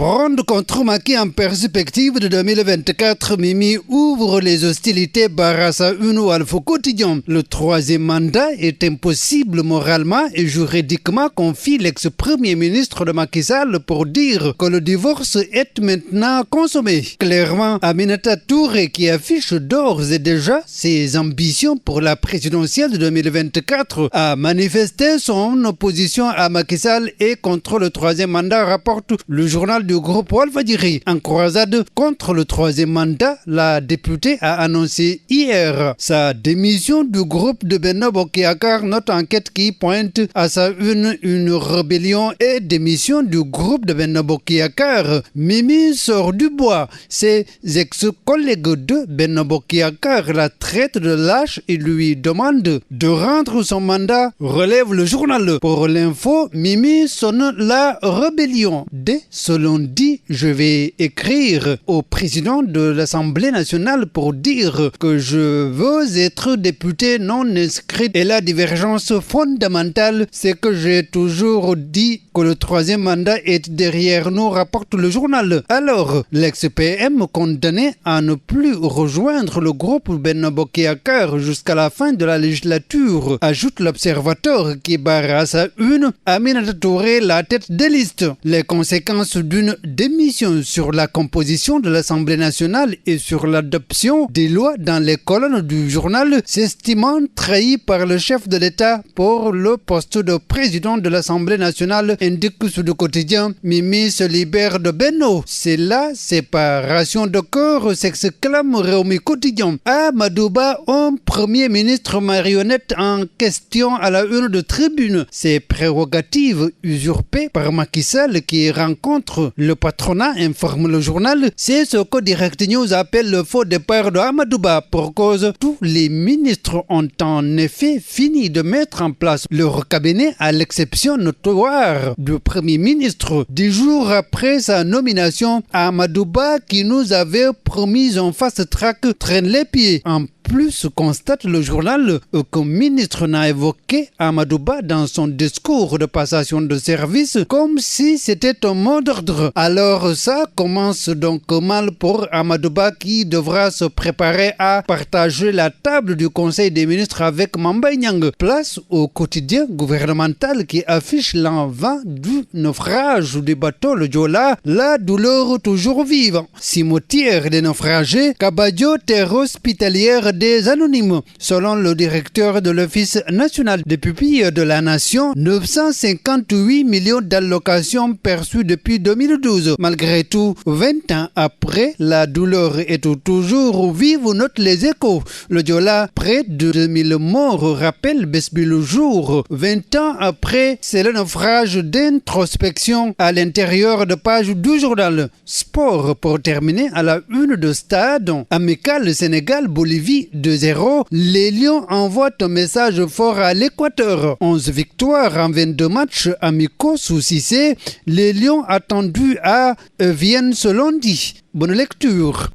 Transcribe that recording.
Fronde contre Macky en perspective de 2024, Mimi ouvre les hostilités Barassa Uno Alpha Quotidien. Le troisième mandat est impossible moralement et juridiquement, confie l'ex-premier ministre de Macky Sall pour dire que le divorce est maintenant consommé. Clairement, Aminata Touré, qui affiche d'ores et déjà ses ambitions pour la présidentielle de 2024, a manifesté son opposition à Macky Sall et contre le troisième mandat, rapporte le journal du groupe Walfadjri. En croisade contre le troisième mandat, la députée a annoncé hier sa démission du groupe de Benno Bokk Yakaar, notre enquête qui pointe à sa une rébellion et démission du groupe de Benno Bokk Yakaar. Mimi sort du bois. Ses ex-collègues de Benno Bokk Yakaar la traitent de lâche et lui demandent de rendre son mandat, relève le journal. Pour l'info, Mimi sonne la rébellion. Dès ce lundi, je vais écrire au président de l'Assemblée nationale pour dire que je veux être député non inscrit. Et la divergence fondamentale, c'est que j'ai toujours dit que le troisième mandat est derrière nous, rapporte le journal. Alors, l'ex-PM condamné à ne plus rejoindre le groupe Benno Bokk Yakaar jusqu'à la fin de la législature, ajoute l'observateur qui Barassa une, Aminata Touré la tête des listes. Les conséquences d'une démission sur la composition de l'Assemblée nationale et sur l'adoption des lois dans les colonnes du journal, s'estimant trahi par le chef de l'État pour le poste de président de l'Assemblée nationale, indique sur le quotidien. Mimi se libère de Benno. C'est la séparation de corps, s'exclame Réumi Quotidien. Amadou Ba, un premier ministre marionnette en question à la une de Tribune. Ses prérogatives usurpées par Macky Sall qui rencontre le patronat, informe le journal. C'est ce que Direct News appelle le faux départ de Amadou Ba. Pour cause, tous les ministres ont en effet fini de mettre en place leur cabinet à l'exception notoire du premier ministre. 10 jours après sa nomination, Amadou Ba, qui nous avait promis un fast-track, traîne les pieds. En plus, constate le journal qu'un ministre n'a évoqué Amadou Ba dans son discours de passation de service comme si c'était un mot d'ordre. Alors ça commence donc mal pour Amadou Ba qui devra se préparer à partager la table du Conseil des ministres avec Mamba Niang. Place au quotidien gouvernemental qui affiche l'envoi du naufrage du bateau le Joola, la douleur toujours vive. Cimetière des naufragés, Kabadio, terre hospitalière des anonymes. Selon le directeur de l'Office national des pupilles de la Nation, 958 millions d'allocations perçues depuis 2012. Malgré tout, 20 ans après, la douleur est toujours vive, note les Échos. Le Joola, près de 2000 morts, rappelle Besbi le jour. 20 ans après, c'est le naufrage d'introspection à l'intérieur de page du journal. Sport pour terminer à la une de Stade. Amical Sénégal-Bolivie 2-0, les Lions envoient un message fort à l'Équateur. 11 victoires en 22 matchs amicaux sous Cissé. Les Lions attendus à Vienne ce lundi. Bonne lecture.